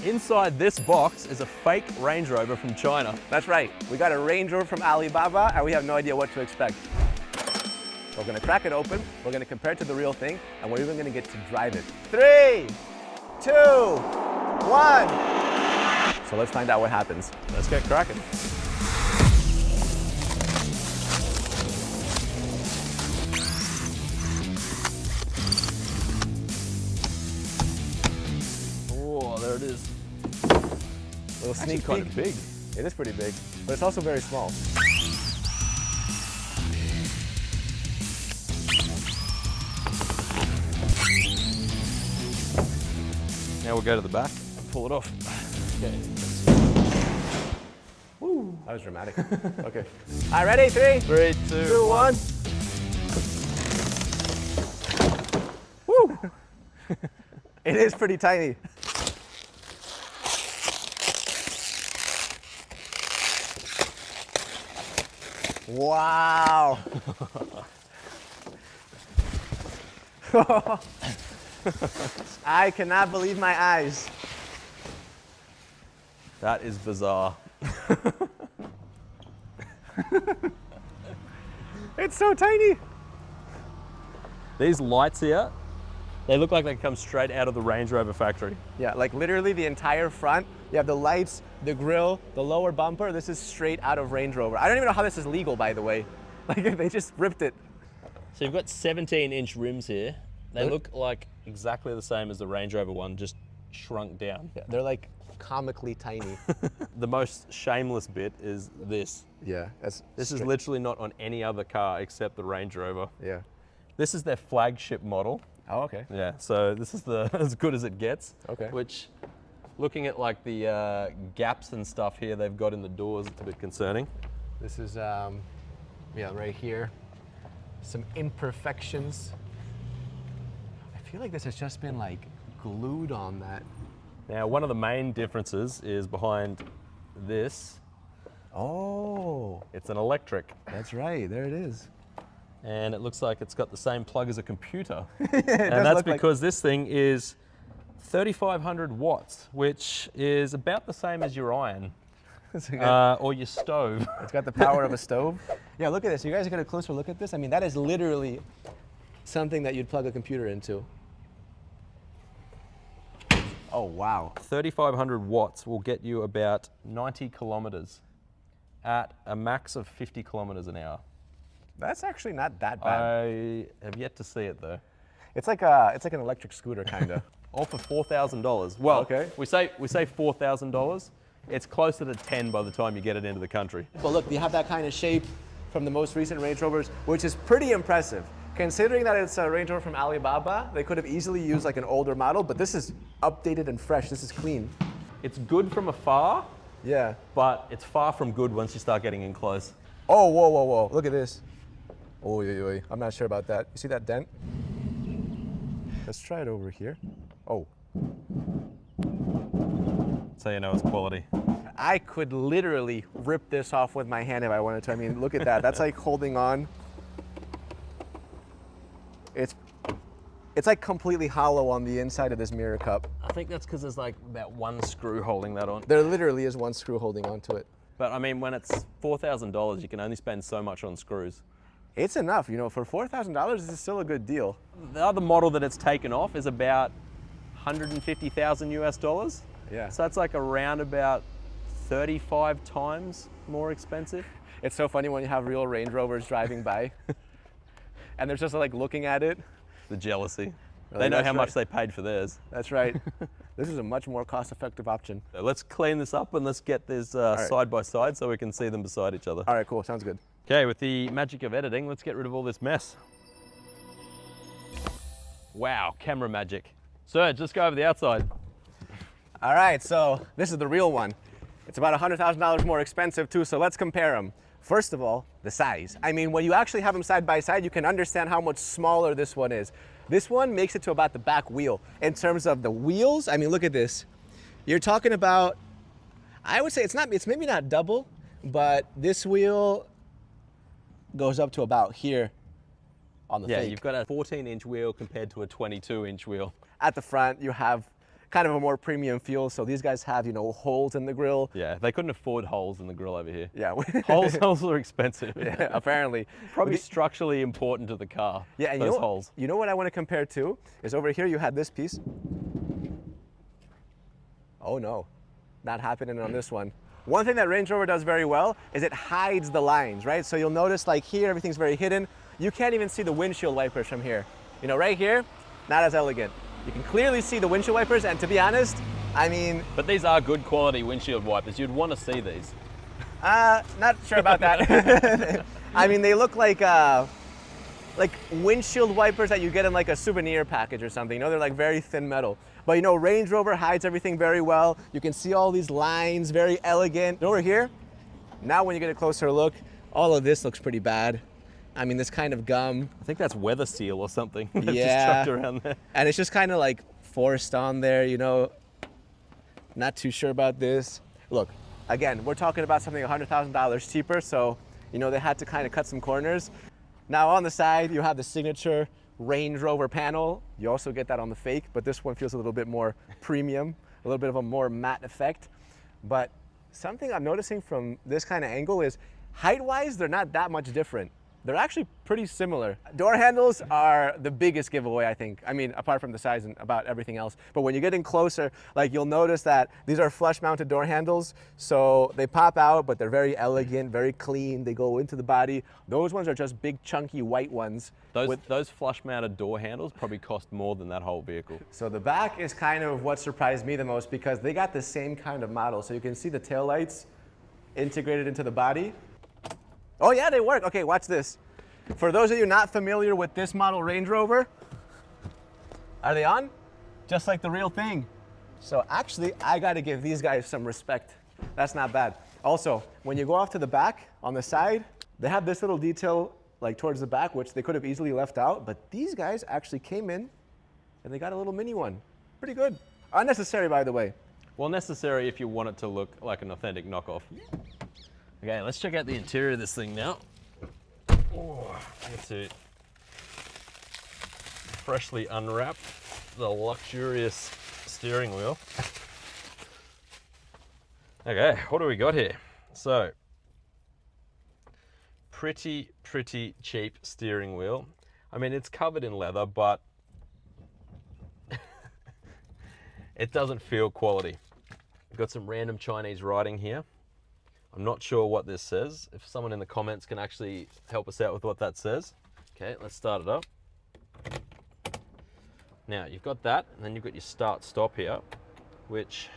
Inside this box is a fake Range Rover from China. That's right. We got a Range Rover from Alibaba, and we have no idea what to expect. We're gonna crack it open, we're gonna compare it to the real thing, and we're even gonna get to drive it. 3, 2, 1. So let's find out what happens. Let's get cracking. Oh, there it is. Little sneak Kind peek. of big. It is pretty big, but it's also very small. Now we'll go to the back and pull it off. Okay. Woo, that was dramatic. Okay. All right, ready? 3, 3, 2, 1. Woo! It is pretty tiny. Wow. I cannot believe my eyes. That is bizarre. It's so tiny. These lights here, they look like they come straight out of the Range Rover factory. Yeah, like literally the entire front. You have the lights, the grille, the lower bumper. This is straight out of Range Rover. I don't even know how this is legal, by the way. Like they just ripped it. So you've got 17-inch rims here. They look like exactly the same as the Range Rover one, just shrunk down. Yeah, they're like comically tiny. The most shameless bit is this. Yeah, This is literally not on any other car except the Range Rover. Yeah. This is their flagship model. Oh, okay. Yeah, so this is the as good as it gets. Okay. Which, looking at like the gaps and stuff here they've got in the doors, it's a bit concerning. This is, yeah, right here. Some imperfections. I feel like this has just been like glued on that. Now, one of the main differences is behind this. Oh, It's an electric, that's right. There it is. and it looks like it's got the same plug as a computer. It And does that's look like- because this thing is 3,500 watts, which is about the same as your iron or your stove. It's got the power of a stove. Yeah, look at this. You guys get a closer look at this. I mean, that is literally something that you'd plug a computer into. Oh, wow. 3,500 watts will get you about 90 kilometers at a max of 50 kilometers an hour. That's actually not that bad. I have yet to see it though. It's like an electric scooter, kind of. All for $4,000. Well, Okay. we say $4,000. It's closer to 10 by the time you get it into the country. But look, you have that kind of shape from the most recent Range Rovers, which is pretty impressive. Considering that it's a Range Rover from Alibaba, they could have easily used like an older model, but this is updated and fresh. This is clean. It's good from afar, Yeah. but it's far from good once you start getting in close. Oh, whoa, whoa, whoa. Look at this. Oh, yeah. I'm not sure about that. You see that dent? Let's try it over here. Oh. So you know it's quality. I could literally rip this off with my hand if I wanted to. I mean, look at that. That's like holding on. It's like completely hollow on the inside of this mirror cup. I think that's because there's like about one screw holding that on. There literally is one screw holding onto it. But I mean, when it's $4,000, you can only spend so much on screws. It's enough, you know, for $4,000, this is still a good deal. The other model that it's taken off is about 150,000 US dollars. Yeah. So that's like around about 35 times more expensive. It's so funny when you have real Range Rovers driving by and they're just like looking at it. The jealousy. Really, They know that's how much right. they paid for theirs. That's right. This is a much more cost-effective option. So let's clean this up and let's get this side by side so we can see them beside each other. All right, cool, sounds good. Okay, with the magic of editing, let's get rid of all this mess. Wow, camera magic. Serge, let's go over the outside. All right, so this is the real one. It's about $100,000 more expensive too, so let's compare them. First of all, the size. I mean, when you actually have them side by side, you can understand how much smaller this one is. This one makes it to about the back wheel. In terms of the wheels, I mean, look at this. You're talking about, I would say it's maybe not double, but this wheel goes up to about here on the Yeah, fake. you've got a 14-inch wheel compared to a 22-inch wheel. At the front, you have kind of a more premium feel. So these guys have, you know, holes in the grill. Yeah, they couldn't afford holes in the grill over here. Yeah. Holes are expensive. Yeah, apparently. Probably structurally important to the car. Yeah, and those you know, holes. You know what I want to compare to is over here you had this piece. Oh no, not happening on this one. One thing that Range Rover does very well is it hides the lines, right? So you'll notice like here, everything's very hidden. You can't even see the windshield wipers from here. You know, right here, not as elegant. You can clearly see the windshield wipers, and to be honest, I mean... But these are good quality windshield wipers. You'd want to see these. Not sure about that. I mean, they look like windshield wipers that you get in like a souvenir package or something. You know, they're like very thin metal. But you know, Range Rover hides everything very well. You can see all these lines, very elegant. And over here, now when you get a closer look, all of this looks pretty bad. I mean, this kind of gum. I think that's weather seal or something. That's Yeah. just chucked around there. And it's just kind of like forced on there, you know. Not too sure about this. Look, again, we're talking about something $100,000 cheaper, so, you know, they had to kind of cut some corners. Now on the side, you have the signature Range Rover panel. You also get that on the fake, but this one feels a little bit more premium, a little bit of a more matte effect. But something I'm noticing from this kind of angle is height-wise, they're not that much different. They're actually pretty similar. Door handles are the biggest giveaway, I think. I mean, apart from the size and about everything else. But when you get in closer, like you'll notice that these are flush mounted door handles. So they pop out, but they're very elegant, very clean. They go into the body. Those ones are just big, chunky white ones. Those flush mounted door handles probably cost more than that whole vehicle. So the back is kind of what surprised me the most because they got the same kind of model. So you can see the taillights integrated into the body. Oh yeah, they work. Okay, watch this. For those of you not familiar with this model Range Rover, are they on? Just like the real thing. So actually, I gotta give these guys some respect. That's not bad. Also, when you go off to the back, on the side, they have this little detail like towards the back, which they could have easily left out, but these guys actually came in and they got a little mini one. Pretty good. Unnecessary, by the way. Well, necessary if you want it to look like an authentic knockoff. Okay, let's check out the interior of this thing now. Oh, I get to freshly unwrap the luxurious steering wheel. Okay, what do we got here? So, pretty cheap steering wheel. I mean, it's covered in leather, but it doesn't feel quality. We've got some random Chinese writing here. I'm not sure what this says. If someone in the comments can actually help us out with what that says. Okay, let's start it up. Now, you've got that, and then you've got your start-stop here, which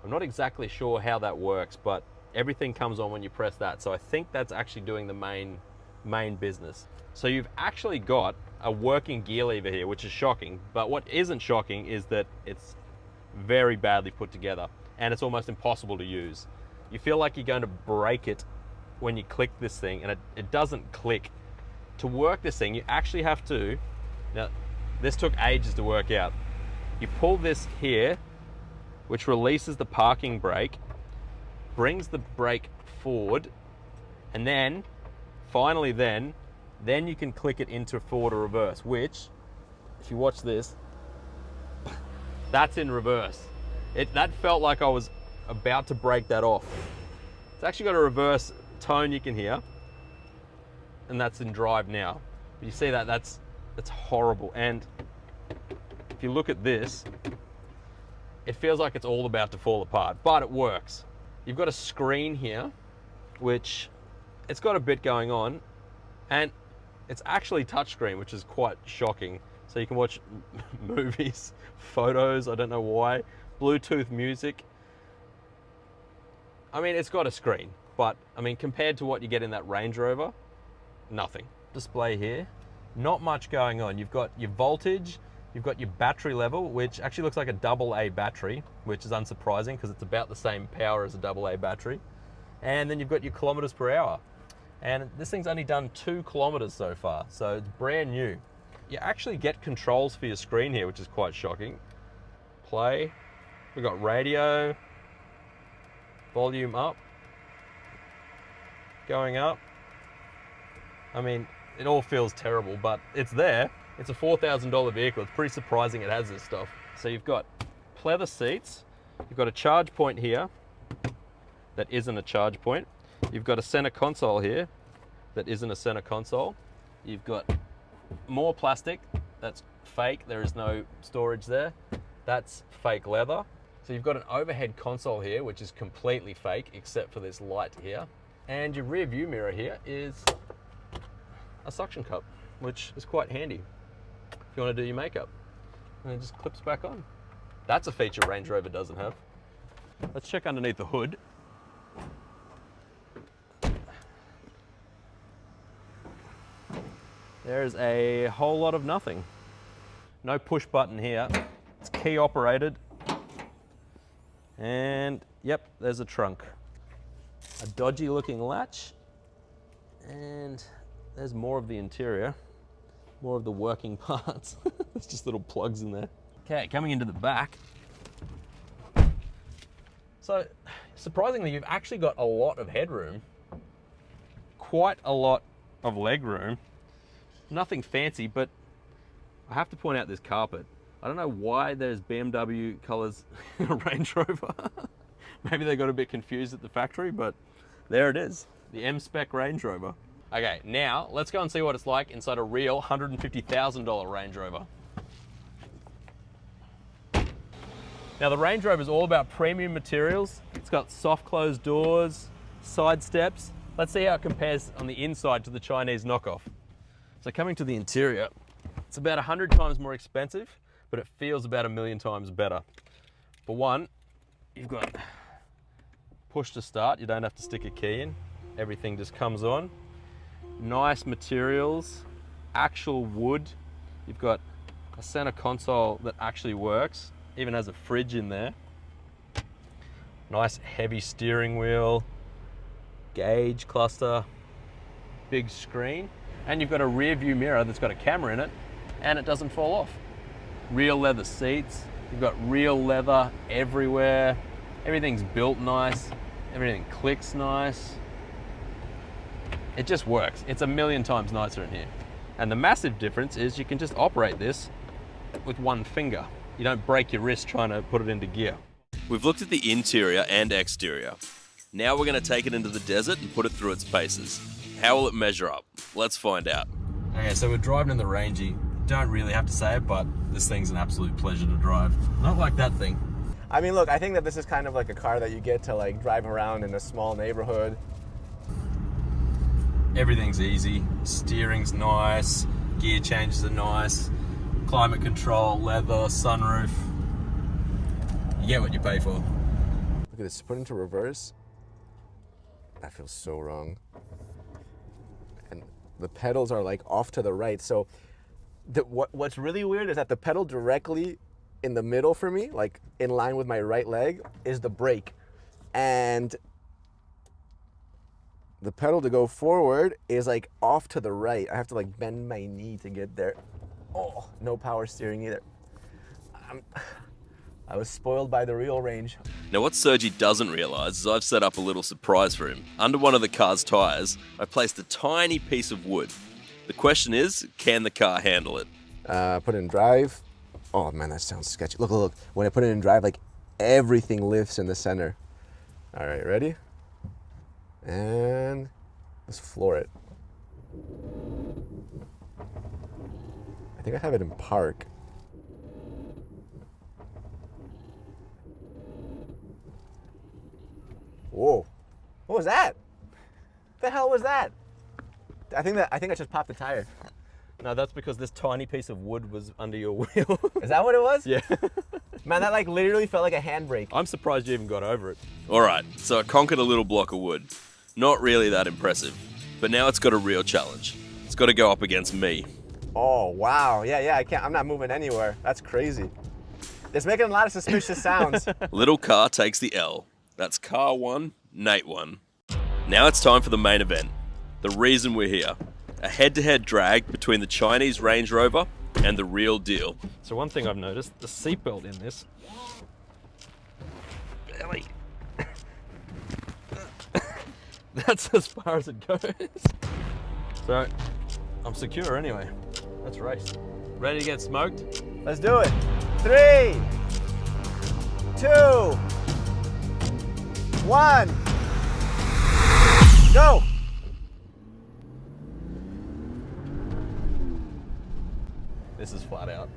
I'm not exactly sure how that works, but everything comes on when you press that. So I think that's actually doing the main business. So you've actually got a working gear lever here, which is shocking. But what isn't shocking is that it's very badly put together, and it's almost impossible to use. You feel like you're going to break it when you click this thing, and it doesn't click. To work this thing, you actually have to, now this took ages to work out. You pull this here, which releases the parking brake, brings the brake forward, and then, finally then you can click it into forward or reverse, which, if you watch this, that's in reverse. That felt like I was about to break that off. It's actually got a reverse tone you can hear, and that's in drive now. But you see that's horrible. And if you look at this, it feels like it's all about to fall apart, but it works. You've got a screen here, which it's got a bit going on, and it's actually touchscreen, which is quite shocking. So you can watch movies, photos, I don't know why, Bluetooth music. I mean, it's got a screen, but I mean, compared to what you get in that Range Rover, nothing. Display here, not much going on. You've got your voltage, you've got your battery level, which actually looks like a AA battery, which is unsurprising because it's about the same power as a AA battery. And then you've got your kilometers per hour. And this thing's only done 2 kilometers so far, so it's brand new. You actually get controls for your screen here, which is quite shocking. Play, we've got radio, volume up, going up. I mean, it all feels terrible, but it's there. It's a $4,000 vehicle. It's pretty surprising it has this stuff. So you've got pleather seats. You've got a charge point here that isn't a charge point. You've got a center console here that isn't a center console. You've got more plastic that's fake. There is no storage there. That's fake leather. So you've got an overhead console here, which is completely fake except for this light here. And your rear view mirror here is a suction cup, which is quite handy if you want to do your makeup. And it just clips back on. That's a feature Range Rover doesn't have. Let's check underneath the hood. There's a whole lot of nothing. No push button here. It's key operated. And yep, there's a trunk. A dodgy looking latch. And there's more of the interior. More of the working parts. There's just little plugs in there. Okay, coming into the back. So, surprisingly, you've actually got a lot of headroom. Quite a lot of leg room. Nothing fancy, but I have to point out this carpet. I don't know why there's BMW colors in a Range Rover. Maybe they got a bit confused at the factory, but there it is. The M-Spec Range Rover. Okay, now let's go and see what it's like inside a real $150,000 Range Rover. Now the Range Rover is all about premium materials. It's got soft closed doors, side steps. Let's see how it compares on the inside to the Chinese knockoff. So coming to the interior, it's about 100 times more expensive, but it feels about 1,000,000 times better. For one, you've got push to start. You don't have to stick a key in. Everything just comes on. Nice materials, actual wood. You've got a center console that actually works, even has a fridge in there. Nice heavy steering wheel, gauge cluster, big screen. And you've got a rear view mirror that's got a camera in it and it doesn't fall off. Real leather seats. You've got real leather everywhere. Everything's built nice. Everything clicks nice. It just works. It's 1,000,000 times nicer in here. And the massive difference is you can just operate this with one finger. You don't break your wrist trying to put it into gear. We've looked at the interior and exterior. Now we're going to take it into the desert and put it through its paces. How will it measure up? Let's find out. Okay, so we're driving in the Rangy. Don't really have to say it, but this thing's an absolute pleasure to drive. Not like that thing. I mean, look, I think that this is kind of like a car that you get to like drive around in a small neighborhood. Everything's easy. Steering's nice. Gear changes are nice. Climate control, leather, sunroof. You get what you pay for. Look at this, put into reverse. That feels so wrong. And the pedals are like off to the right. So what's really weird is that the pedal directly in the middle for me, like in line with my right leg, is the brake. And the pedal to go forward is like off to the right. I have to like bend my knee to get there. Oh, no power steering either. I was spoiled by the real Range. Now what Sergi doesn't realise is I've set up a little surprise for him. Under one of the car's tyres, I placed a tiny piece of wood. The question is, can the car handle it? Put it in drive. Oh man, that sounds sketchy. Look, look, when I put it in drive, like everything lifts in the center. All right, ready? And let's floor it. I think I have it in park. Whoa, what was that? What the hell was that? I think I just popped the tire. No, that's because this tiny piece of wood was under your wheel. Is that what it was? Yeah. Man, that like literally felt like a handbrake. I'm surprised you even got over it. Alright, so I conquered a little block of wood. Not really that impressive. But now it's got a real challenge. It's got to go up against me. Oh, wow. Yeah, I'm not moving anywhere. That's crazy. It's making a lot of suspicious sounds. Little car takes the L. That's car one, Nate one. Now it's time for the main event. The reason we're here. A head-to-head drag between the Chinese Range Rover and the real deal. So one thing I've noticed, the seatbelt in this. Barely. That's as far as it goes. So, I'm secure anyway. Let's race. Ready to get smoked? Let's do it. 3, 2, 1, go. This is flat out.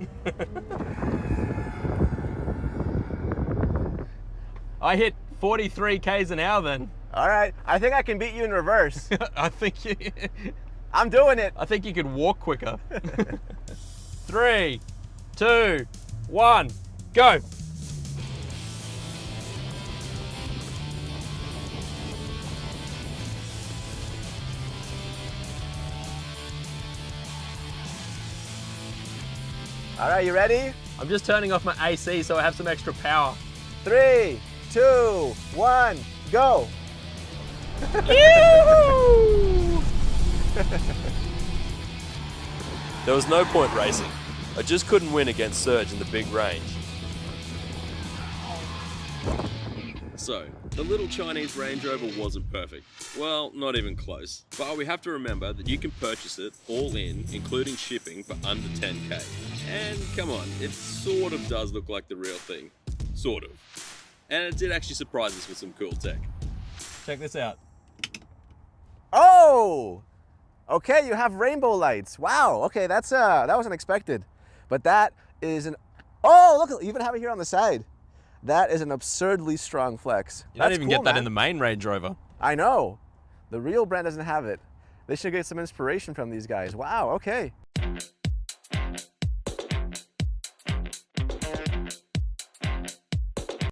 I hit 43 Ks an hour then. All right, I think I can beat you in reverse. I think I'm doing it. I think you could walk quicker. 3, 2, 1, go. All right, you ready? I'm just turning off my AC so I have some extra power. 3, 2, 1, go. There was no point racing. I just couldn't win against Serge in the big range. So, the little Chinese Range Rover wasn't perfect. Well, not even close. But we have to remember that you can purchase it all in, including shipping, for under 10k. And come on, it sort of does look like the real thing. Sort of. And it did actually surprise us with some cool tech. Check this out. Oh, okay, you have rainbow lights. Wow, okay, that was unexpected. But that is an, oh, look, you even have it here on the side. That is an absurdly strong flex. You don't That's even cool, get that man. in the main Range Rover. I know. The real brand doesn't have it. They should get some inspiration from these guys. Wow, okay.